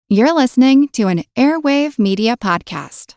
You're listening to an Airwave Media Podcast.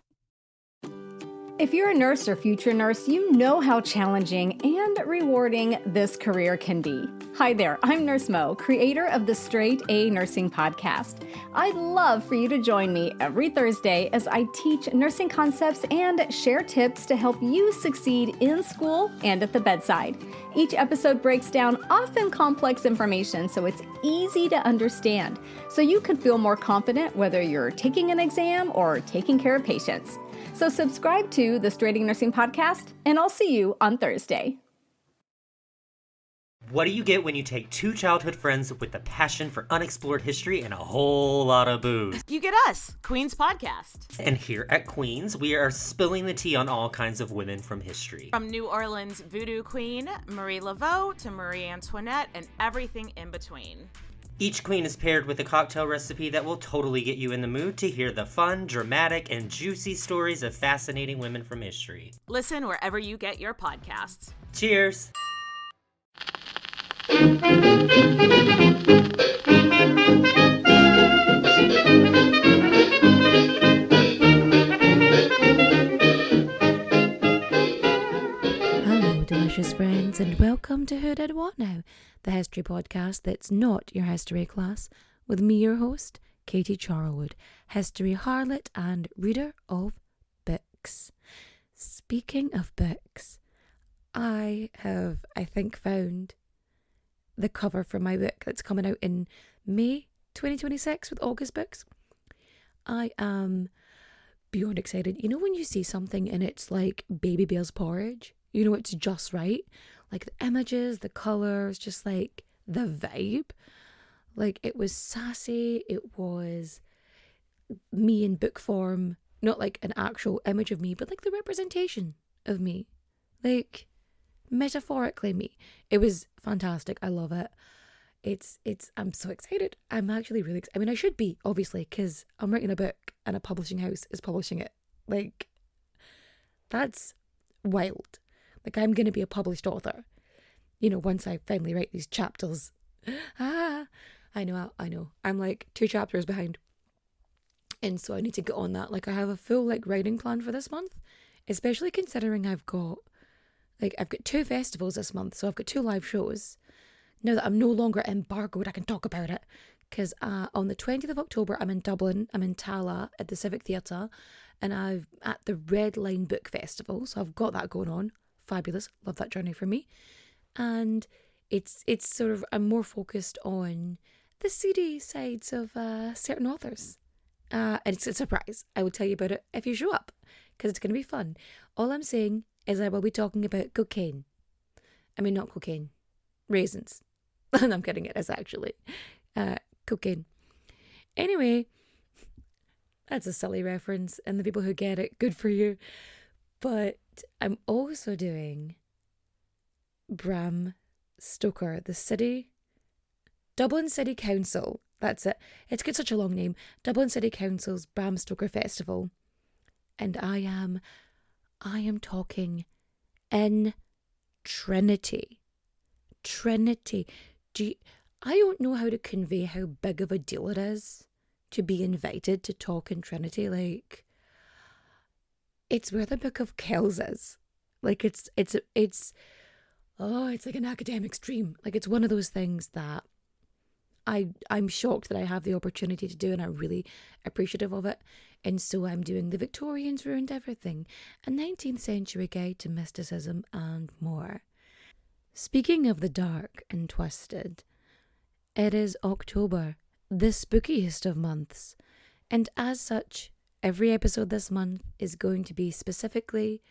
If you're a nurse or future nurse, you know how challenging and rewarding this career can be. Hi there, I'm Nurse Mo, creator of the Straight A Nursing Podcast. I'd love for you to join me every Thursday as I teach nursing concepts and share tips to help you succeed in school and at the bedside. Each episode breaks down often complex information so it's easy to understand, so you can feel more confident whether you're taking an exam or taking care of patients. So subscribe to the Straight A Nursing Podcast, and I'll see you on Thursday. What do you get when you take two childhood friends with a passion for unexplored history and a whole lot of booze? You get us, Queen's Podcast. And here at Queen's, we are spilling the tea on all kinds of women from history. From New Orleans voodoo queen, Marie Laveau, to Marie Antoinette, and everything in between. Each queen is paired with a cocktail recipe that will totally get you in the mood to hear the fun, dramatic, and juicy stories of fascinating women from history. Listen wherever you get your podcasts. Cheers! Hello, delicious friends, and welcome to Who Did What Now, the history podcast that's not your history class, with me, your host, Katie Charlwood, history harlot and reader of books. Speaking of books, I have, found the cover for my book that's coming out in May 2026 with August Books. I am beyond excited. You know when you see something and it's like Baby Bear's porridge? You know it's just right? Like the images, the colours, just like the vibe. Like it was sassy, it was me in book form, not like an actual image of me, but like the representation of me. Like metaphorically me. It was fantastic. I love it. I'm so excited. I'm actually really excited. I mean, I should be, obviously, because I'm writing a book and a publishing house is publishing it. Like, that's wild. Like, I'm going to be a published author, you know, once I finally write these chapters. I know. I'm like 2 chapters behind. And so I need to get on that. Like, I have a full, like, writing plan for this month, especially considering I've got 2 festivals this month, so I've got 2 live shows. Now that I'm no longer embargoed, I can talk about it. Because on the 20th of October, I'm in Dublin, I'm in Tala at the Civic Theatre, and I'm at the Red Line Book Festival, so I've got that going on. Fabulous, love that journey for me. And it's sort of, I'm more focused on the seedy sides of certain authors. And it's a surprise. I will tell you about it if you show up, because it's going to be fun. All I'm saying is I will be talking about cocaine. I mean, not cocaine. Raisins. And I'm kidding, it is actually cocaine. Anyway, that's a silly reference, and the people who get it, good for you. But I'm also doing Bram Stoker, Dublin City Council. That's it. It's got such a long name. Dublin City Council's Bram Stoker Festival. And I am talking in Trinity. I don't know how to convey how big of a deal it is to be invited to talk in Trinity. Like, it's where the Book of Kells is. Like, it's like an academic stream. Like, it's one of those things that I'm shocked that I have the opportunity to do, and I'm really appreciative of it. And so I'm doing The Victorians Ruined Everything, a 19th century guide to mysticism and more. Speaking of the dark and twisted, it is October, the spookiest of months, and as such, every episode this month is going to be specifically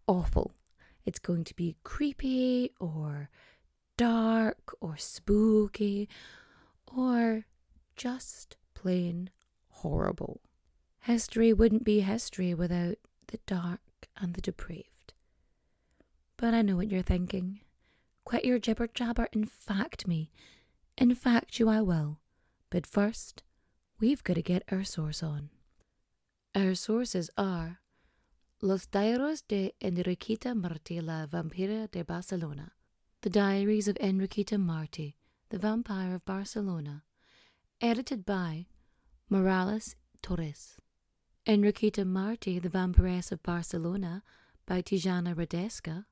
awful. It's going to be creepy or dark or spooky or just plain horrible. History wouldn't be history without the dark and the depraved. But I know what you're thinking. Quit your jibber-jabber and fact me. In fact you I will. But first, we've got to get our source on. Our sources are Los Diarios de Enriqueta Martí, la Vampira de Barcelona. The Diaries of Enriqueta Martí, the Vampire of Barcelona. Edited by Morales Torres. Enriqueta Martí, The Vampiress of Barcelona by Tijana Radeska.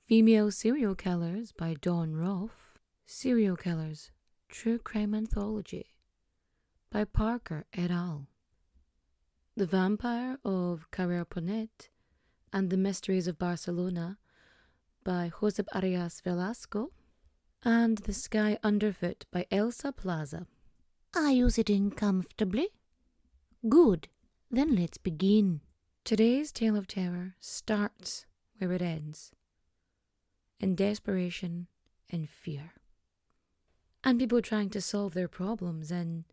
Female Serial Killers by Dawn Roth. Serial Killers, True Crime Anthology by Parker et al. The Vampire of Carrer and the Mysteries of Barcelona by Josep Arias Velasco. And The Sky Underfoot by Elsa Plaza. Are you sitting comfortably? Good. Then let's begin. Today's tale of terror starts where it ends. In desperation and fear. And people trying to solve their problems in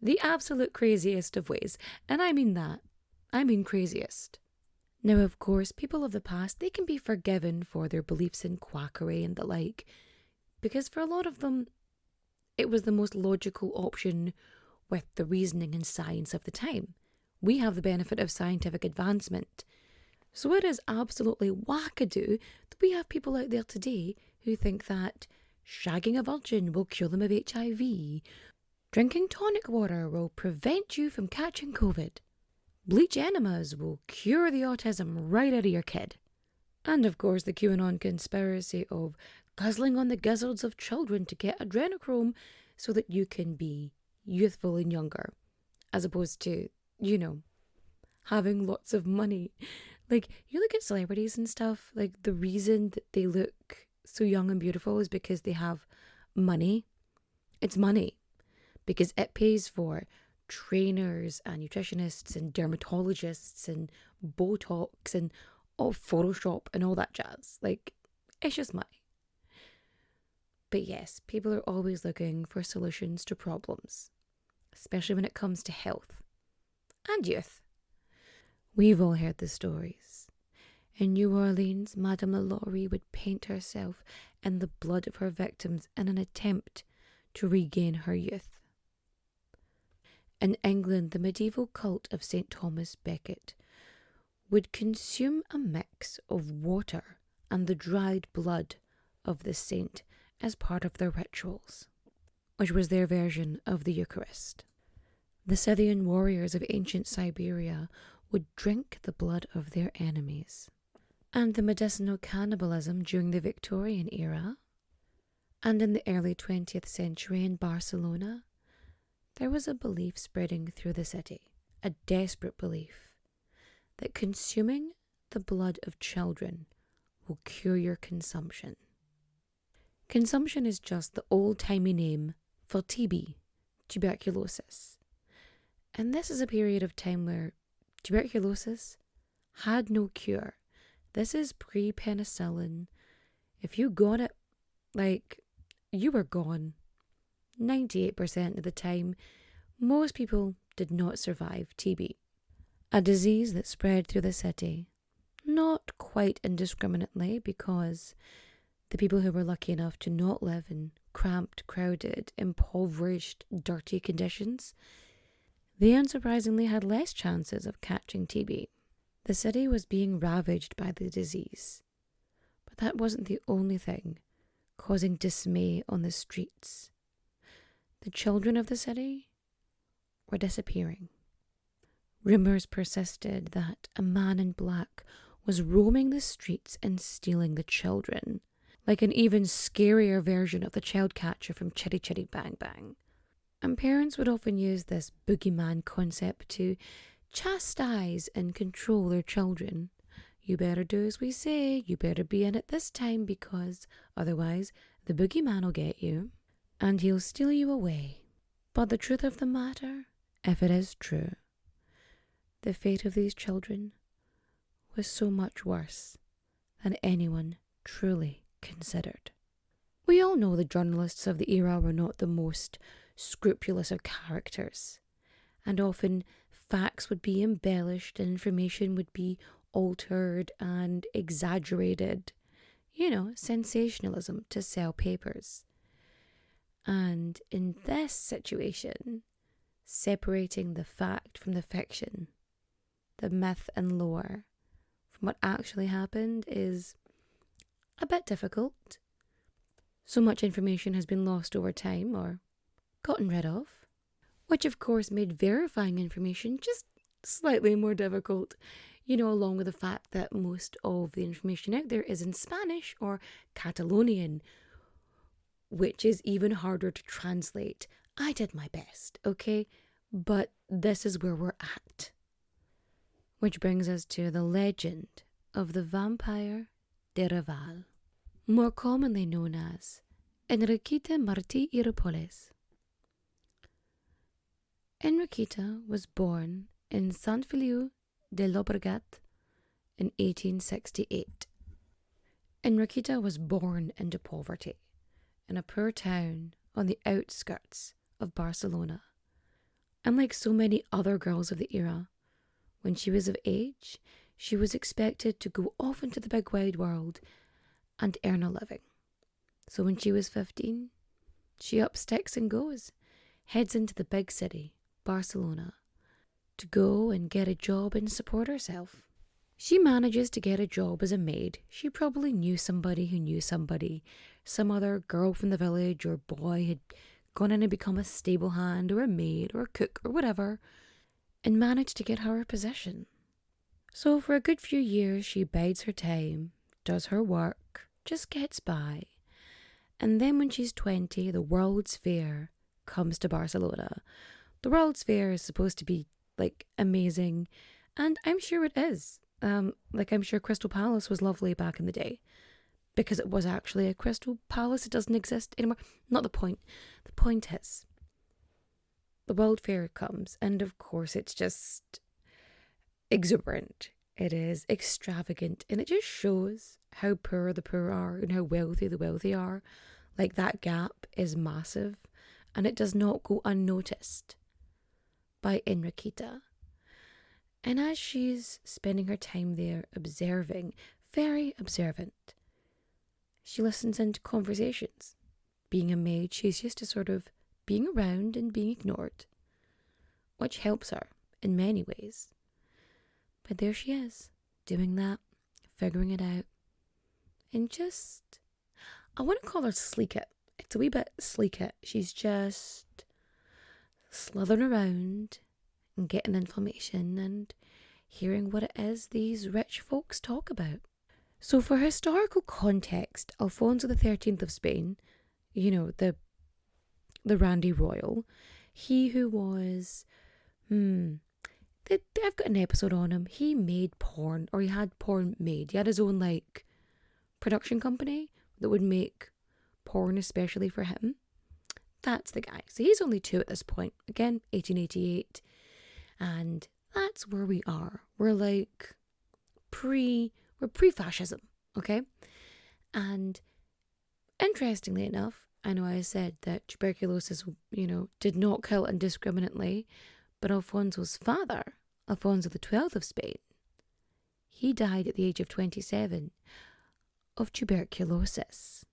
the absolute craziest of ways. And I mean that. I mean craziest. Now, of course, people of the past, they can be forgiven for their beliefs in quackery and the like, because for a lot of them, it was the most logical option with the reasoning and science of the time. We have the benefit of scientific advancement. So it is absolutely wackadoo that we have people out there today who think that shagging a virgin will cure them of HIV, drinking tonic water will prevent you from catching COVID, bleach enemas will cure the autism right out of your kid, and of course the QAnon conspiracy of guzzling on the gizzards of children to get adrenochrome so that you can be youthful and younger, as opposed to, having lots of money. Like, you look at celebrities and stuff, like, the reason that they look so young and beautiful is because they have money. It's money. Because it pays for trainers and nutritionists and dermatologists and Botox and Photoshop and all that jazz. Like, it's just money. But yes, people are always looking for solutions to problems, especially when it comes to health and youth. We've all heard the stories. In New Orleans, Madame LaLaurie would paint herself in the blood of her victims in an attempt to regain her youth. In England, the medieval cult of St. Thomas Becket would consume a mix of water and the dried blood of the saint as part of their rituals, which was their version of the Eucharist. The Scythian warriors of ancient Siberia would drink the blood of their enemies. And the medicinal cannibalism during the Victorian era, and in the early 20th century in Barcelona, there was a belief spreading through the city, a desperate belief, that consuming the blood of children will cure your consumption. Consumption is just the old-timey name for TB, tuberculosis. And this is a period of time where tuberculosis had no cure. This is pre-penicillin. If you got it, you were gone. 98% of the time, most people did not survive TB. A disease that spread through the city, not quite indiscriminately, because the people who were lucky enough to not live in cramped, crowded, impoverished, dirty conditions, they unsurprisingly had less chances of catching TB. The city was being ravaged by the disease, but that wasn't the only thing causing dismay on the streets. The children of the city were disappearing. Rumours persisted that a man in black was roaming the streets and stealing the children, like an even scarier version of the child catcher from Chitty Chitty Bang Bang. And parents would often use this boogeyman concept to chastise and control their children. You better do as we say, you better be in it this time, because otherwise the boogeyman will get you and he'll steal you away. But the truth of the matter, if it is true, the fate of these children was so much worse than anyone truly considered. We all know the journalists of the era were not the most scrupulous of characters, and often facts would be embellished and information would be altered and exaggerated. Sensationalism to sell papers. And in this situation, separating the fact from the fiction, the myth and lore from what actually happened is a bit difficult. So much information has been lost over time or gotten rid of. which of course made verifying information just slightly more difficult, along with the fact that most of the information out there is in Spanish or Catalonian, which is even harder to translate. I did my best, okay? But this is where we're at. Which brings us to the legend of the Vampire de Raval, more commonly known as Enriqueta Martí y Rapoles. Enriqueta was born in Sant Feliu de Llobregat in 1868. Enriqueta was born into poverty in a poor town on the outskirts of Barcelona. And like so many other girls of the era, when she was of age, she was expected to go off into the big wide world and earn a living. So when she was 15, she up sticks and goes, heads into the big city, Barcelona, to go and get a job and support herself. She manages to get a job as a maid. She probably knew somebody who knew somebody. Some other girl from the village or boy had gone in and become a stable hand or a maid or a cook or whatever, and managed to get her a position. So for a good few years she bides her time, does her work, just gets by. And then when she's 20, the World's Fair comes to Barcelona. The World's Fair is supposed to be amazing, and I'm sure it is. I'm sure Crystal Palace was lovely back in the day, because it was actually a Crystal Palace. It doesn't exist anymore. Not the point. The point is, the World Fair comes, and of course it's just exuberant. It is extravagant, and it just shows how poor the poor are and how wealthy the wealthy are. That gap is massive, and it does not go unnoticed by Enriqueta. And as she's spending her time there observing, very observant, she listens into conversations. Being a maid, she's used to sort of being around and being ignored, which helps her in many ways. But there she is, doing that, figuring it out, and just, I want to call her sleek it. It's a wee bit sleek it. She's just slithering around and getting information and hearing what it is these rich folks talk about. So for historical context, Alfonso XIII of Spain, the Randy Royal, he who was, I've got an episode on him. He made porn, or he had porn made. He had his own production company that would make porn especially for him. That's the guy. So he's only 2 at this point. Again, 1888. And that's where we are. We're pre-fascism, okay? And interestingly enough, I know I said that tuberculosis, did not kill indiscriminately, but Alfonso's father, Alfonso XII of Spain, he died at the age of 27 of tuberculosis.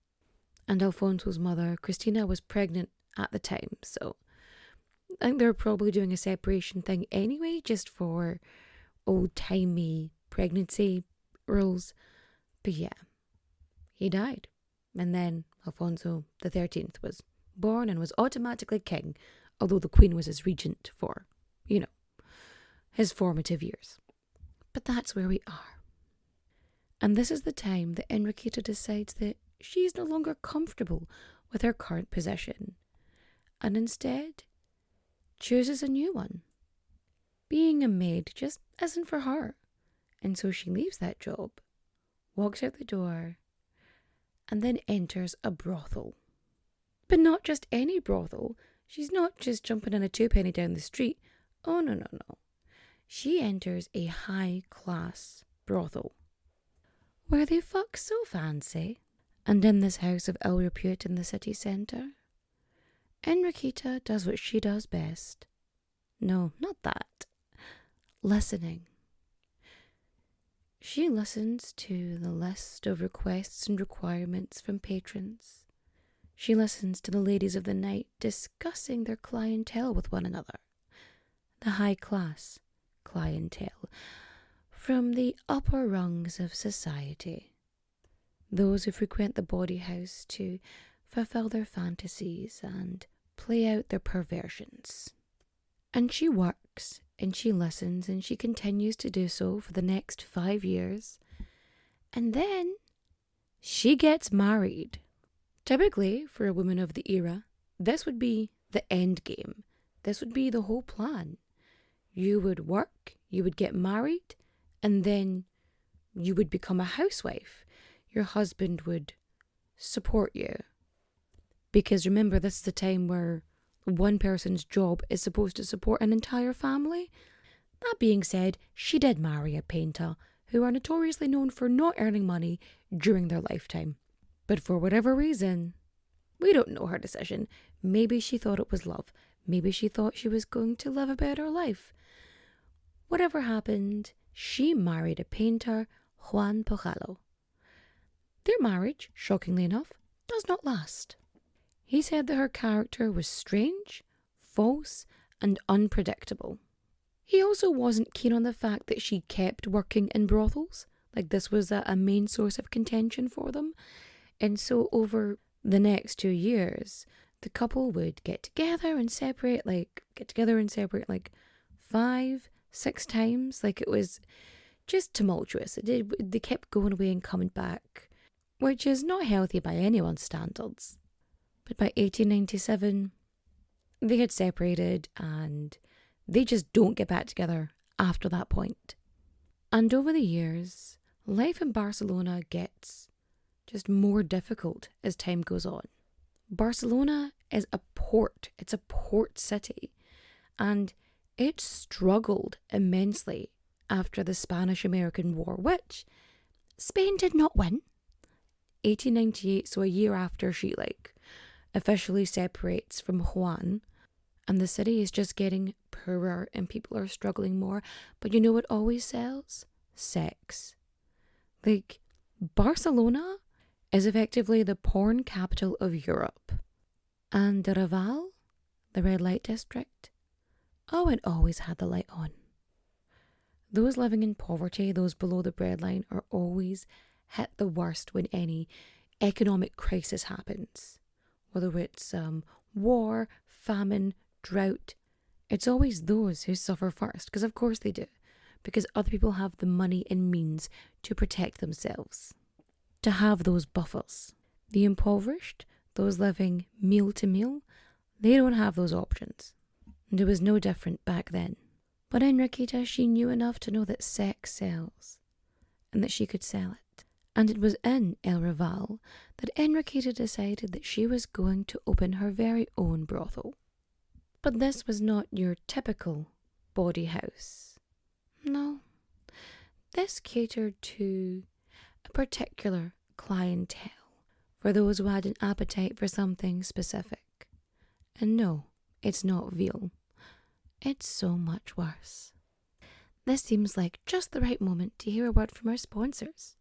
And Alfonso's mother, Cristina, was pregnant at the time, so I think they're probably doing a separation thing anyway, just for old-timey pregnancy rules. But yeah, he died. And then Alfonso XIII was born and was automatically king, although the Queen was his regent for, his formative years. But that's where we are. And this is the time that Enriqueta decides that she's no longer comfortable with her current position, and instead chooses a new one. Being a maid just isn't for her, and so she leaves that job, walks out the door, and then enters a brothel. But not just any brothel. She's not just jumping in a 2-penny down the street. Oh, no. She enters a high-class brothel, where they fuck so fancy. And in this house of ill repute in the city centre, Enriqueta does what she does best. No, not that. Listening. She listens to the list of requests and requirements from patrons. She listens to the ladies of the night discussing their clientele with one another. The high-class clientele from the upper rungs of society. Those who frequent the bawdy house to fulfill their fantasies and play out their perversions. And she works, and she listens, and she continues to do so for the next 5 years. And then she gets married. Typically, for a woman of the era, this would be the end game. This would be the whole plan. You would work, you would get married, and then you would become a housewife. Your husband would support you. Because remember, this is a time where one person's job is supposed to support an entire family. That being said, she did marry a painter who are notoriously known for not earning money during their lifetime. But for whatever reason, we don't know her decision. Maybe she thought it was love. Maybe she thought she was going to live a better life. Whatever happened, she married a painter, Juan Pujalo. Their marriage, shockingly enough, does not last. He said that her character was strange, false, and unpredictable. He also wasn't keen on the fact that she kept working in brothels. Like, this was a main source of contention for them. And so over the next 2 years, the couple would get together and separate like 5, 6 times. Like, it was just tumultuous. They kept going away and coming back, which is not healthy by anyone's standards. But by 1897, they had separated and they just don't get back together after that point. And over the years, life in Barcelona gets just more difficult as time goes on. Barcelona is a port. It's a port city. And it struggled immensely after the Spanish-American War, which Spain did not win. 1898, so a year after she officially separates from Juan, and the city is just getting poorer and people are struggling more. But you know what always sells? Sex. Barcelona is effectively the porn capital of Europe. And Raval, the red light district, it always had the light on. Those living in poverty, those below the breadline, are always hit the worst when any economic crisis happens. Whether it's war, famine, drought, it's always those who suffer first, because of course they do, because other people have the money and means to protect themselves, to have those buffers. The impoverished, those living meal to meal, they don't have those options. And it was no different back then. But Enriqueta, she knew enough to know that sex sells, and that she could sell it. And it was in El Raval that Enriqueta decided that she was going to open her very own brothel. But this was not your typical bawdy house. No. This catered to a particular clientele, for those who had an appetite for something specific. And no, it's not veal. It's so much worse. This seems like just the right moment to hear a word from our sponsors.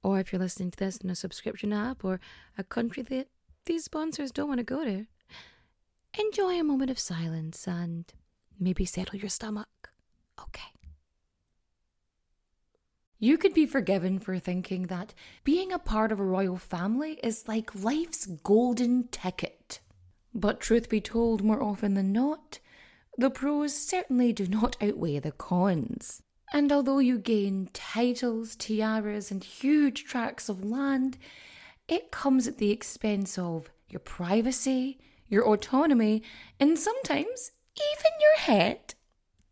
Or if you're listening to this in a subscription app or a country that these sponsors don't want to go to, enjoy a moment of silence and maybe settle your stomach. Okay. You could be forgiven for thinking that being a part of a royal family is like life's golden ticket. But truth be told, more often than not, the pros certainly do not outweigh the cons. And although you gain titles, tiaras, and huge tracts of land, it comes at the expense of your privacy, your autonomy, and sometimes even your head.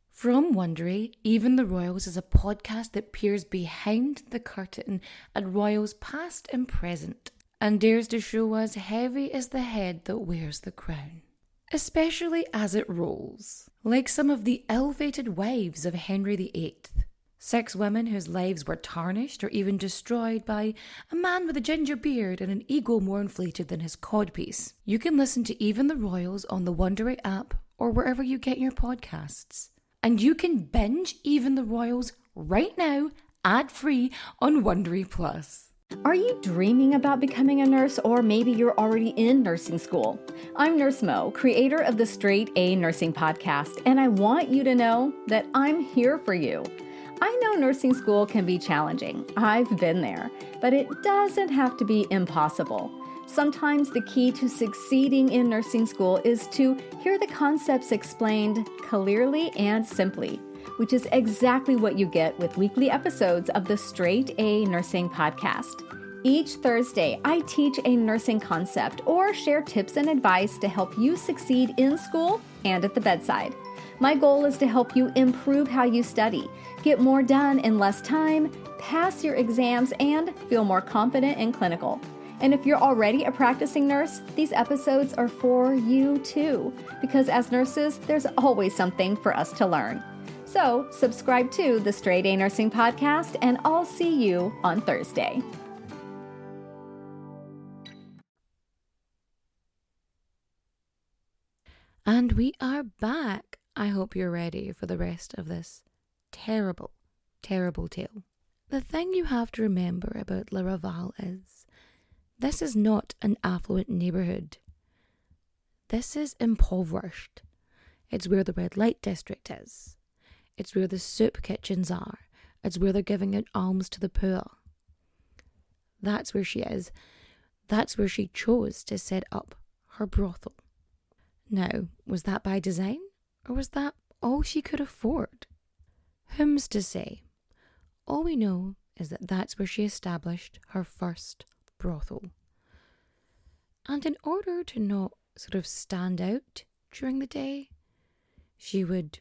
From Wondery, Even the Royals is a podcast that peers behind the curtain at royals past and present, and dares to show us heavy is the head that wears the crown. Especially as it rolls, like some of the ill-fated wives of Henry VIII. 6 women whose lives were tarnished or even destroyed by a man with a ginger beard and an ego more inflated than his codpiece. You can listen to Even the Royals on the Wondery app or wherever you get your podcasts. And you can binge Even the Royals right now, ad-free, on Wondery Plus. Are you dreaming about becoming a nurse, or maybe you're already in nursing school? I'm Nurse Mo, creator of the Straight A Nursing Podcast, and I want you to know that I'm here for you. I know nursing school can be challenging. I've been there, but it doesn't have to be impossible. Sometimes the key to succeeding in nursing school is to hear the concepts explained clearly and simply, which is exactly what you get with weekly episodes of the Straight A Nursing Podcast. Each Thursday, I teach a nursing concept or share tips and advice to help you succeed in school and at the bedside. My goal is to help you improve how you study, get more done in less time, pass your exams, and feel more confident in clinical. And if you're already a practicing nurse, these episodes are for you too, because as nurses, there's always something for us to learn. So subscribe to the Straight A Nursing Podcast, and I'll see you on Thursday. And we are back. I hope you're ready for the rest of this terrible, terrible tale. The thing you have to remember about Le Raval is this is not an affluent neighbourhood. This is impoverished. It's where the red light district is. It's where the soup kitchens are. It's where they're giving out alms to the poor. That's where she is. That's where she chose to set up her brothel. Now, was that by design? Or was that all she could afford? Whom's to say? All we know is that that's where she established her first brothel. And in order to not sort of stand out during the day, she would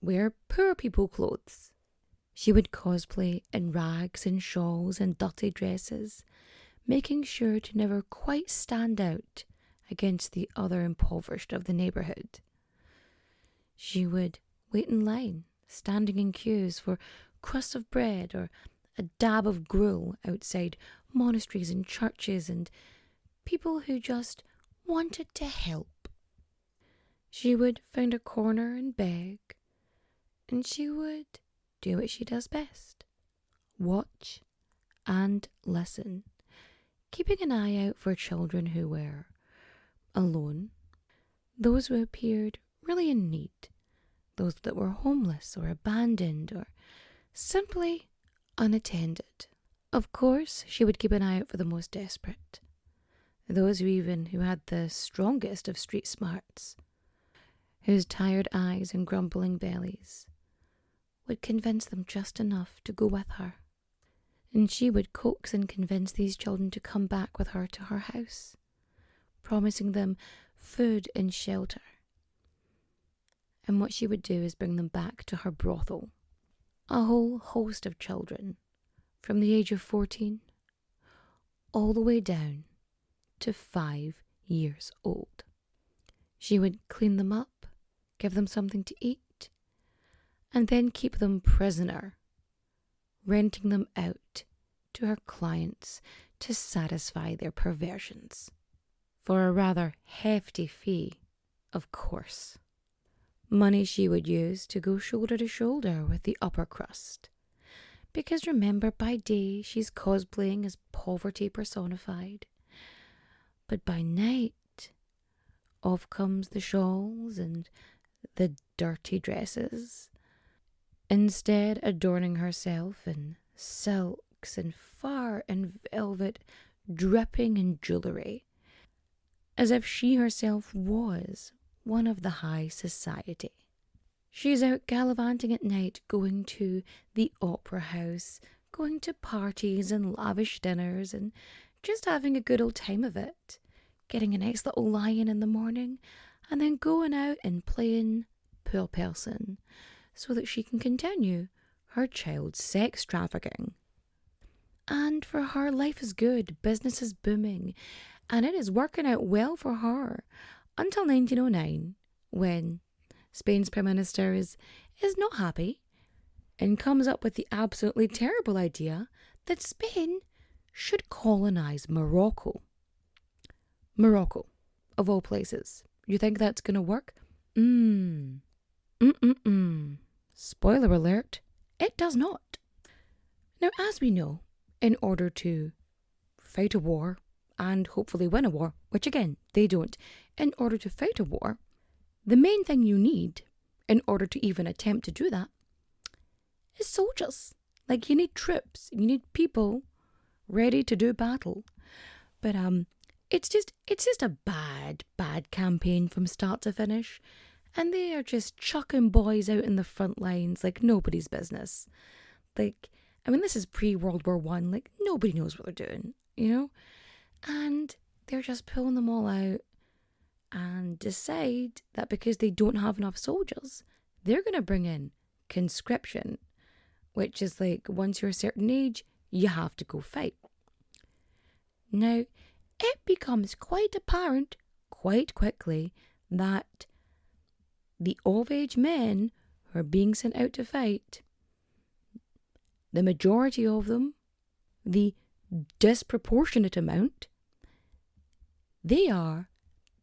wear poor people clothes. She would cosplay in rags and shawls and dirty dresses, making sure to never quite stand out against the other impoverished of the neighbourhood. She would wait in line, standing in queues for crusts of bread or a dab of gruel outside monasteries and churches and people who just wanted to help. She would find a corner and beg, and she would do what she does best: watch and listen, keeping an eye out for children who were alone, those who appeared really in need, those that were homeless or abandoned or simply unattended. Of course, she would keep an eye out for the most desperate, those who had the strongest of street smarts, whose tired eyes and grumbling bellies would convince them just enough to go with her. And she would coax and convince these children to come back with her to her house, promising them food and shelter. And what she would do is bring them back to her brothel. A whole host of children, from the age of 14 all the way down to 5 years old. She would clean them up, give them something to eat, and then keep them prisoner, renting them out to her clients to satisfy their perversions. For a rather hefty fee, of course. Money she would use to go shoulder to shoulder with the upper crust. Because remember, by day she's cosplaying as poverty personified. But by night, off comes the shawls and the dirty dresses, instead adorning herself in silks and fur and velvet, dripping in jewellery, as if she herself was one of the high society. She's out gallivanting at night, going to the opera house, going to parties and lavish dinners, and just having a good old time of it, getting a nice little lie-in in the morning, and then going out and playing poor person, so that she can continue her child sex trafficking. And for her, life is good, business is booming, and it is working out well for her until 1909, when Spain's Prime Minister is not happy and comes up with the absolutely terrible idea that Spain should colonise Morocco. Morocco, of all places. You think that's going to work? Spoiler alert, it does not. Now, as we know, in order to fight a war and hopefully win a war, which again, they don't, in order to fight a war, the main thing you need in order to even attempt to do that is soldiers. Like, you need troops, you need people ready to do battle. But It's just a bad campaign from start to finish. And they are just chucking boys out in the front lines like nobody's business. Like, I mean, this is pre-World War I. Like, nobody knows what they're doing, you know? And they're just pulling them all out and decide that because they don't have enough soldiers, they're going to bring in conscription, which is like, once you're a certain age, you have to go fight. Now, it becomes quite apparent quite quickly that the of-age men who are being sent out to fight, the majority of them, the disproportionate amount, they are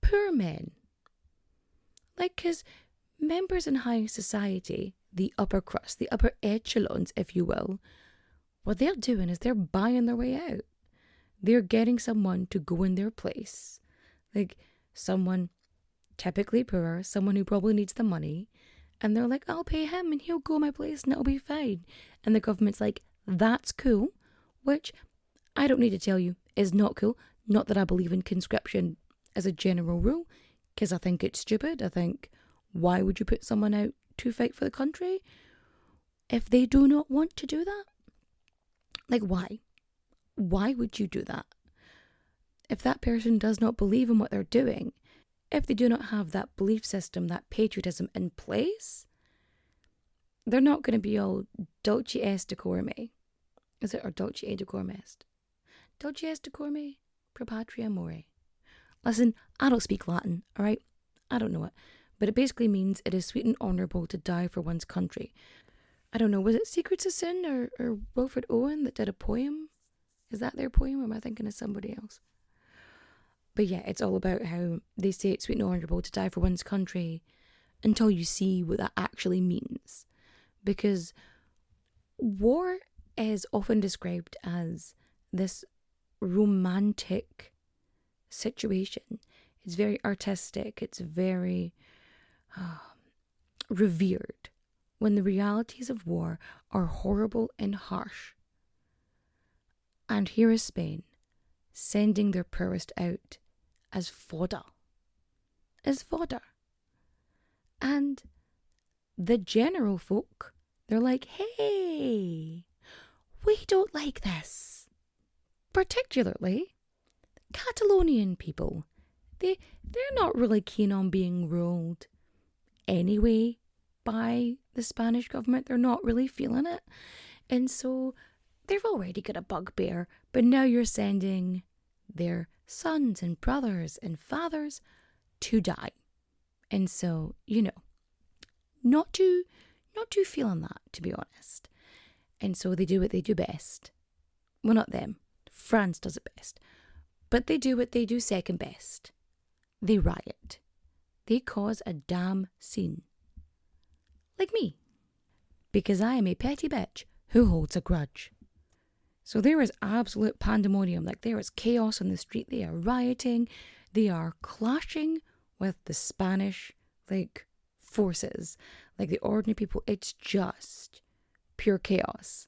poor men. Like, because members in high society, the upper crust, the upper echelons, if you will, what they're doing is they're buying their way out. They're getting someone to go in their place. Like, someone typically poor, someone who probably needs the money, and they're like, I'll pay him and he'll go my place and it'll be fine. And the government's like, that's cool, which I don't need to tell you is not cool. Not that I believe in conscription as a general rule, because I think it's stupid. I think, why would you put someone out to fight for the country if they do not want to do that? Like, why? Why would you do that? If that person does not believe in what they're doing, if they do not have that belief system, that patriotism in place, they're not going to be all dulce est decorum. Is it, or dulce et decorum est? Dulce est decorum pro patria more. Listen, I don't speak Latin, alright? I don't know it. But it basically means it is sweet and honourable to die for one's country. I don't know, was it Secrets of Sin or Wilfred Owen that did a poem? Is that their poem, or am I thinking of somebody else? But yeah, it's all about how they say it's sweet and honourable to die for one's country until you see what that actually means. Because war is often described as this romantic situation. It's very artistic. It's very revered. When the realities of war are horrible and harsh. And here is Spain sending their poorest out as fodder. As fodder. And the general folk, they're like, hey, we don't like this. Particularly Catalonian people. They're not really keen on being ruled anyway by the Spanish government. They're not really feeling it. And so they've already got a bugbear, but now you're sending their sons and brothers and fathers to die. And so, you know, not too feeling that, to be honest. And so they do what they do best. Well, not them. France does it best. But they do what they do second best. They riot. They cause a damn scene. Like me. Because I am a petty bitch who holds a grudge. So there is absolute pandemonium. Like, there is chaos on the street. They are rioting. They are clashing with the Spanish, like, forces. Like, the ordinary people. It's just pure chaos.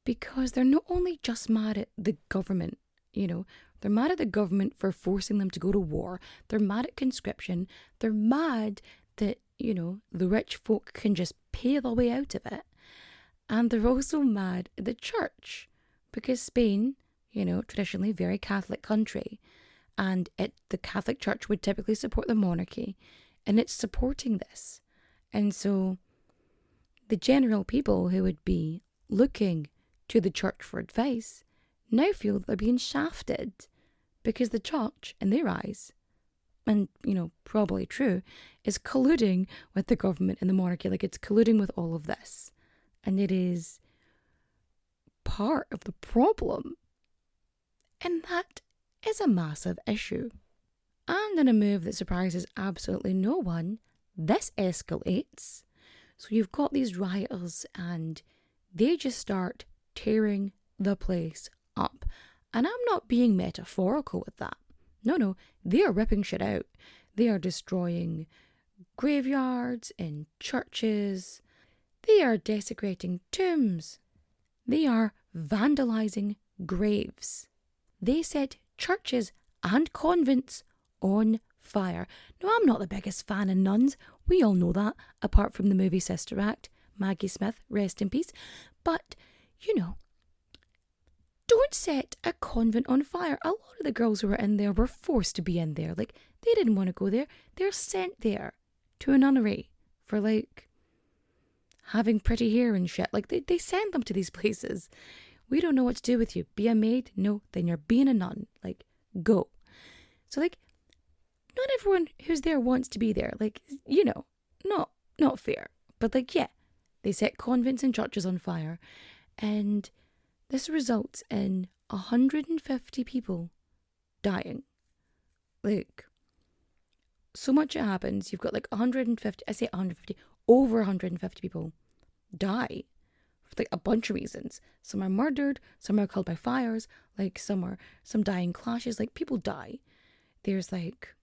Because they're not only just mad at the government, you know. They're mad at the government for forcing them to go to war. They're mad at conscription. They're mad that, you know, the rich folk can just pay their way out of it. And they're also mad at the church. Because Spain, you know, traditionally a very Catholic country, and the Catholic Church would typically support the monarchy, and it's supporting this. And so the general people who would be looking to the church for advice now feel that they're being shafted because the church, in their eyes, and, you know, probably true, is colluding with the government and the monarchy. Like, it's colluding with all of this. And it is part of the problem. And that is a massive issue. And in a move that surprises absolutely no one, this escalates. So you've got these rioters and they just start tearing the place up. And I'm not being metaphorical with that. No, they are ripping shit out. They are destroying graveyards and churches. They are desecrating tombs. They are vandalizing graves. They set churches and convents on fire. Now, I'm not the biggest fan of nuns. We all know that, apart from the movie Sister Act. Maggie Smith, rest in peace. But, don't set a convent on fire. A lot of the girls who were in there were forced to be in there. Like, they didn't want to go there. They're sent there to a nunnery for, like, having pretty hair and shit. Like, they send them to these places. We don't know what to do with you. Be a maid? No, then you're being a nun. Like, go. So, like, not everyone who's there wants to be there. Like, not fair. But, like, yeah, they set convents and churches on fire. And this results in 150 people dying. Like, so much it happens. You've got like 150, I say 150, over 150 people die for like a bunch of reasons. Some are murdered, some are killed by fires, like some die in clashes, like people die. There's like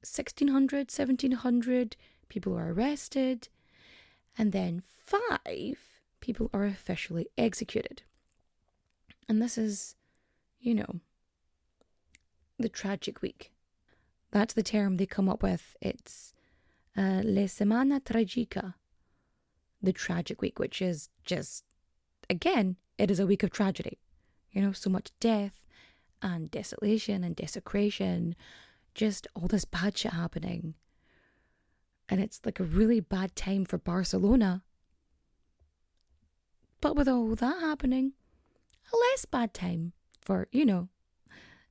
1,600, 1,700 people are arrested, and then 5 people are officially executed. And this is, the tragic week. That's the term they come up with. It's La Semana Tragica, the tragic week, which is just, again, it is a week of tragedy. So much death and desolation and desecration, just all this bad shit happening. And it's like a really bad time for Barcelona. But with all that happening, a less bad time for,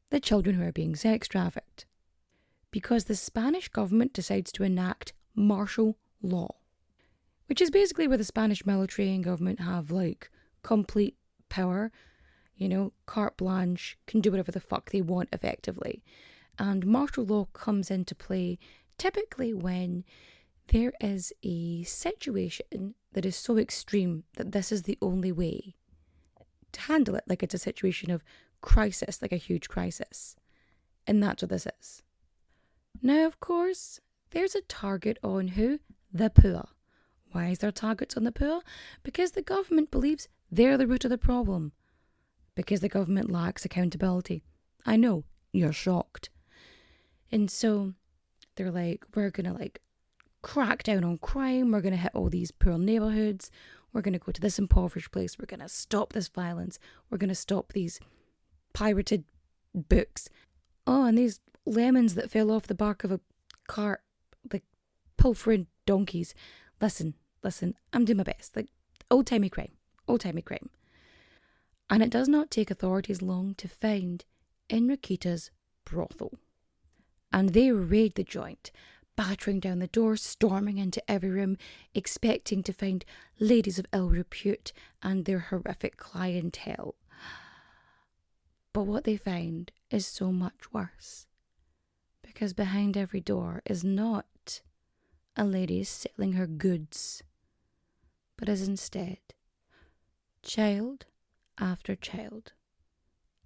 the children who are being sex trafficked. Because the Spanish government decides to enact martial law, which is basically where the Spanish military and government have like complete power, carte blanche, can do whatever the fuck they want effectively. And martial law comes into play typically when there is a situation that is so extreme that this is the only way to handle it. Like it's a situation of crisis, like a huge crisis. And that's what this is. Now, of course, there's a target on who? The poor. Why is there targets on the poor? Because the government believes they're the root of the problem. Because the government lacks accountability. I know, you're shocked. And so they're like, we're going to like crack down on crime. We're going to hit all these poor neighbourhoods. We're going to go to this impoverished place. We're going to stop this violence. We're going to stop these pirated books. Oh, and these lemons that fell off the back of a cart, like pilfering donkeys. Listen, I'm doing my best. Like old-timey crime. And it does not take authorities long to find Enriqueta's brothel. And they raid the joint, battering down the doors, storming into every room, expecting to find ladies of ill repute and their horrific clientele. But what they find is so much worse. Because behind every door is not a lady selling her goods, but is instead child after child,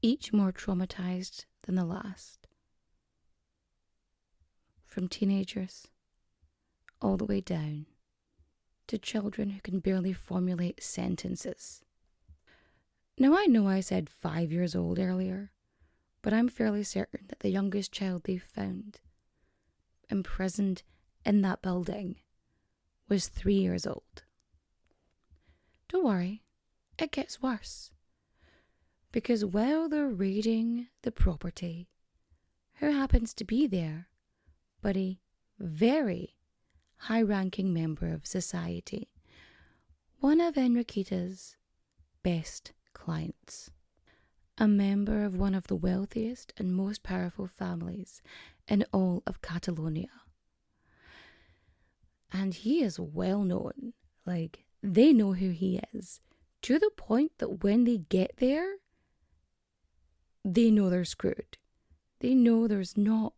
each more traumatized than the last. From teenagers all the way down to children who can barely formulate sentences. Now, I know I said 5 years old earlier, but I'm fairly certain that the youngest child they found imprisoned in that building was 3 years old. Don't worry, it gets worse. Because while they're raiding the property, who happens to be there but a very high-ranking member of society, one of Enriqueta's best clients, a member of one of the wealthiest and most powerful families in all of Catalonia. And he is well known, like they know who he is, to the point that when they get there, they know they're screwed. They know there's not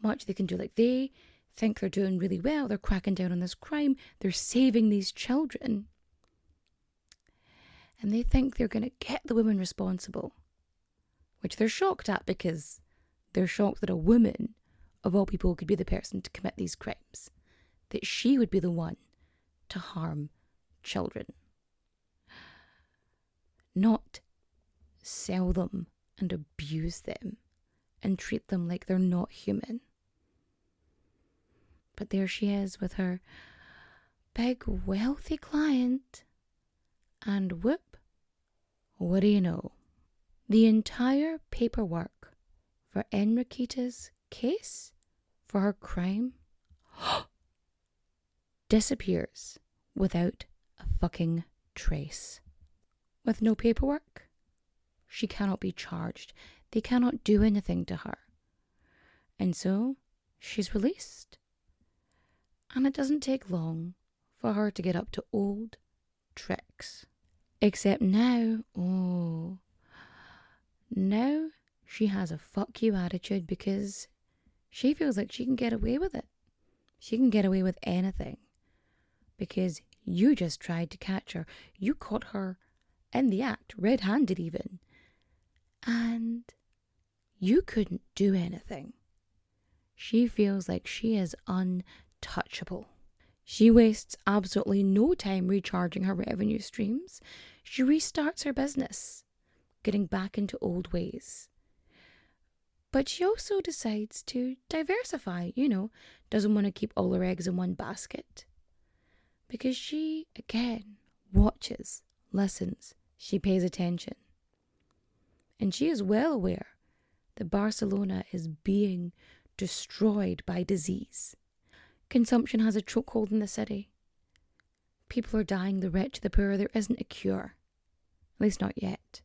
much they can do. Like they think they're doing really well, they're cracking down on this crime, they're saving these children. And they think they're going to get the woman responsible, which they're shocked at because they're shocked that a woman, of all people, could be the person to commit these crimes, that she would be the one to harm children. Not sell them and abuse them and treat them like they're not human. But there she is with her big wealthy client, and whoop, what do you know? The entire paperwork for Enriqueta's case, for her crime, disappears without a fucking trace. With no paperwork, she cannot be charged. They cannot do anything to her. And so, she's released. And it doesn't take long for her to get up to old tricks. Except now, now she has a fuck you attitude because she feels like she can get away with it. She can get away with anything. Because you just tried to catch her. You caught her in the act, red-handed even. And you couldn't do anything. She feels like she is untouchable. She wastes absolutely no time recharging her revenue streams. She restarts her business, getting back into old ways. But she also decides to diversify, doesn't want to keep all her eggs in one basket. Because she, again, watches, listens, she pays attention. And she is well aware that Barcelona is being destroyed by disease. Consumption has a chokehold in the city. People are dying, the rich, the poor. There isn't a cure. At least not yet.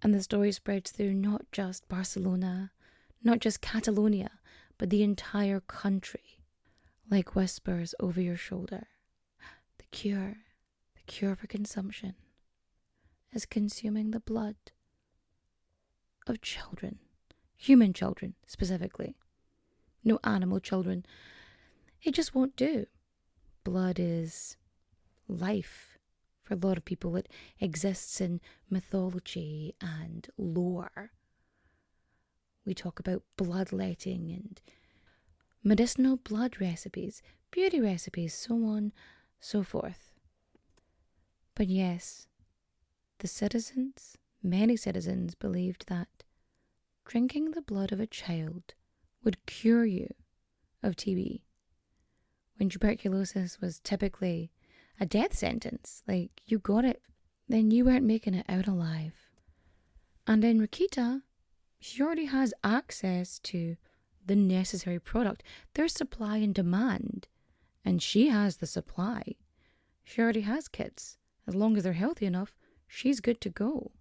And the story spreads through not just Barcelona, not just Catalonia, but the entire country. Like whispers over your shoulder. The cure for consumption, is consuming the blood of children. Human children, specifically. No animal children. It just won't do. Blood is life for a lot of people. It exists in mythology and lore. We talk about bloodletting and medicinal blood recipes, beauty recipes, so on, so forth. But yes, many citizens believed that drinking the blood of a child would cure you of TB. When tuberculosis was typically a death sentence, like you got it, then you weren't making it out alive. And Enriqueta, she already has access to the necessary product. There's supply and demand, and she has the supply. She already has kids. As long as they're healthy enough, she's good to go.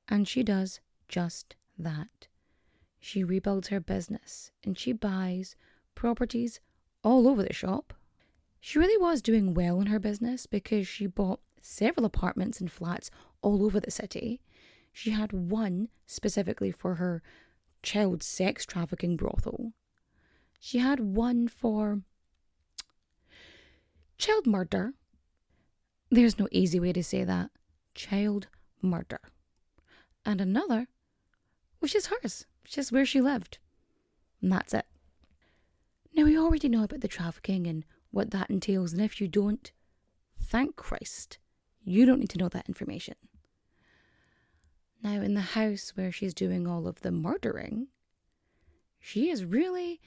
And she does just that. She rebuilds her business, and she buys properties all over the shop. She really was doing well in her business because she bought several apartments and flats all over the city. She had one specifically for her child sex trafficking brothel. She had one for child murder. There's no easy way to say that. Child murder. And another, which is hers, which is where she lived. And that's it. Now, we already know about the trafficking and what that entails, and if you don't, thank Christ, you don't need to know that information. Now, in the house where she's doing all of the murdering, she's really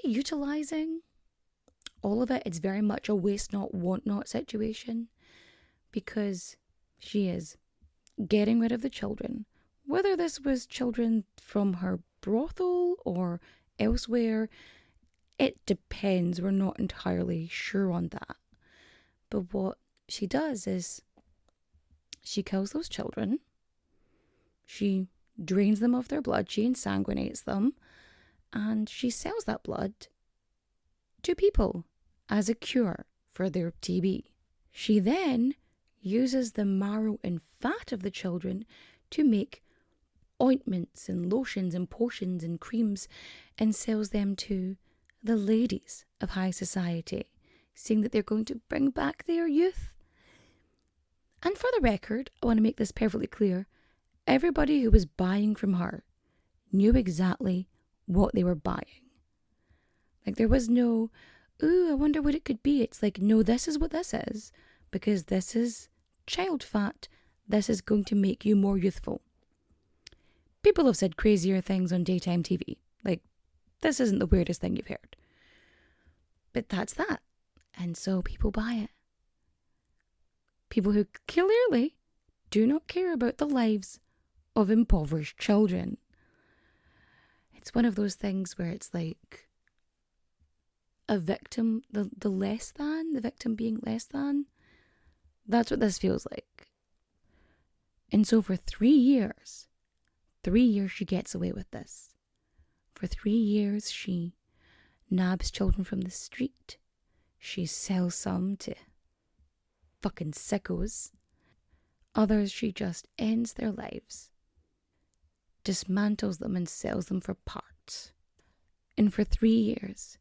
utilizing all of it. It's very much a waste not, want not situation, because she is getting rid of the children. Whether this was children from her brothel or elsewhere, it depends. We're not entirely sure on that. But what she does is she kills those children. She drains them of their blood. She ensanguinates them. And she sells that blood to people as a cure for their TB. She then uses the marrow and fat of the children to make ointments and lotions and potions and creams, and sells them to the ladies of high society, saying that they're going to bring back their youth. And for the record, I want to make this perfectly clear, everybody who was buying from her knew exactly what they were buying. Like, there was no, ooh, I wonder what it could be. It's like, no, this is what this is, because this is child fat. This is going to make you more youthful. People have said crazier things on daytime TV. Like, this isn't the weirdest thing you've heard. But that's that. And so people buy it. People who clearly do not care about the lives of impoverished children. It's one of those things where it's like a victim, the victim being less than. That's what this feels like. And so for 3 years she gets away with this. For 3 years she nabs children from the street. She sells some to fucking sickos. Others she just ends their lives. Dismantles them and sells them for parts. And for 3 years,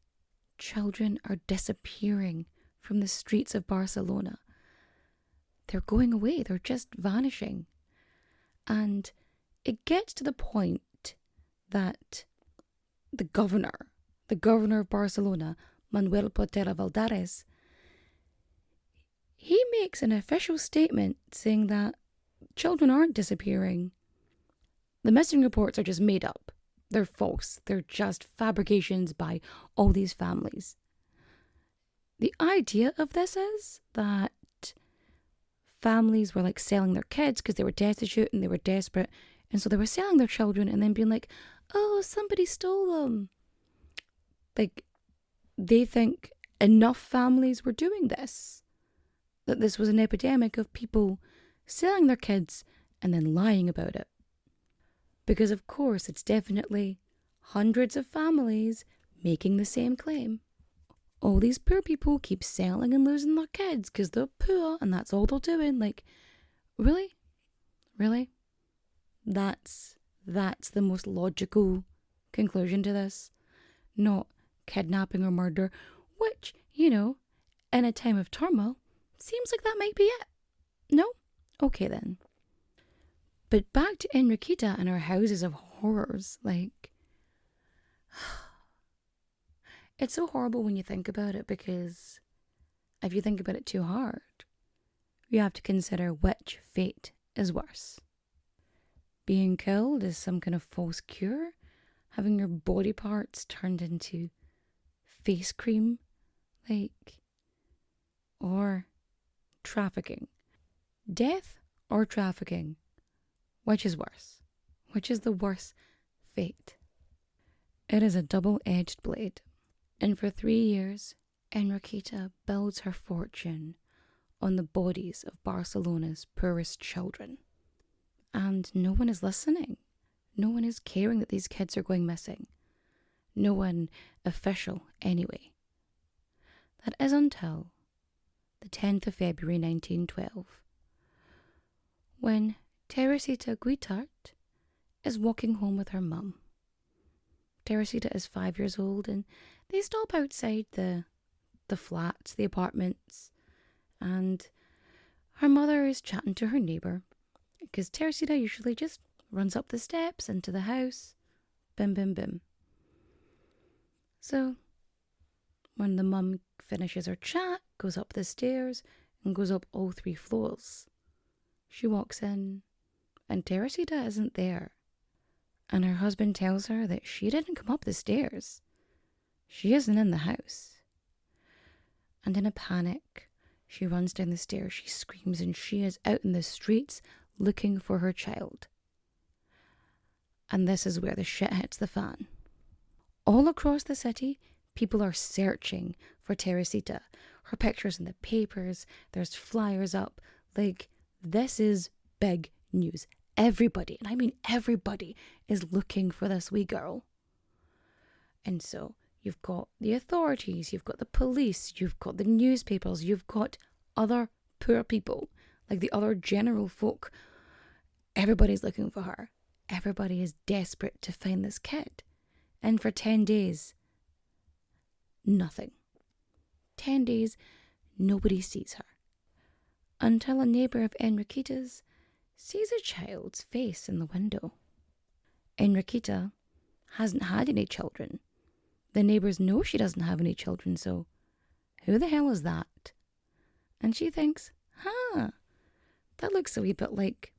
children are disappearing from the streets of Barcelona. They're going away, they're just vanishing. And it gets to the point that the governor of Barcelona, Manuel Portela Valdares, he makes an official statement saying that children aren't disappearing. The missing reports are just made up. They're false. They're just fabrications by all these families. The idea of this is that families were like selling their kids because they were destitute and they were desperate. And so they were selling their children and then being like, oh, somebody stole them. Like, they think enough families were doing this, that this was an epidemic of people selling their kids and then lying about it. Because of course it's definitely hundreds of families making the same claim. All these poor people keep selling and losing their kids because they're poor and that's all they're doing. Like, really? Really? That's the most logical conclusion to this. Not kidnapping or murder, which, you know, in a time of turmoil, seems like that might be it. No? Okay then. But back to Enriqueta and her houses of horrors, like, it's so horrible when you think about it, because if you think about it too hard, you have to consider which fate is worse. Being killed is some kind of false cure, having your body parts turned into face cream, like, or trafficking. Death or trafficking? Which is worse? Which is the worse fate? It is a double-edged blade. And for 3 years, Enriqueta builds her fortune on the bodies of Barcelona's poorest children. And no one is listening. No one is caring that these kids are going missing. No one official, anyway. That is until the 10th of February 1912, when Teresita Guitart is walking home with her mum. Teresita is 5 years old and they stop outside the flats, the apartments, and her mother is chatting to her neighbour, because Teresita usually just runs up the steps into the house, bim bim bim. So when the mum finishes her chat, goes up the stairs and goes up all 3 floors, she walks in and Teresita isn't there. And her husband tells her that she didn't come up the stairs. She isn't in the house. And in a panic, she runs down the stairs, she screams, and she is out in the streets looking for her child. And this is where the shit hits the fan. All across the city, people are searching for Teresita. Her picture's in the papers, there's flyers up. Like, this is big news. Everybody, and I mean everybody, is looking for this wee girl. And so you've got the authorities, you've got the police, you've got the newspapers, you've got other poor people, like the other general folk. Everybody's looking for her. Everybody is desperate to find this kid. And for 10 days, nothing. 10 days, nobody sees her. Until a neighbour of Enriqueta's sees a child's face in the window. Enriqueta hasn't had any children. The neighbours know she doesn't have any children, so who the hell is that? And she thinks, that looks a wee bit like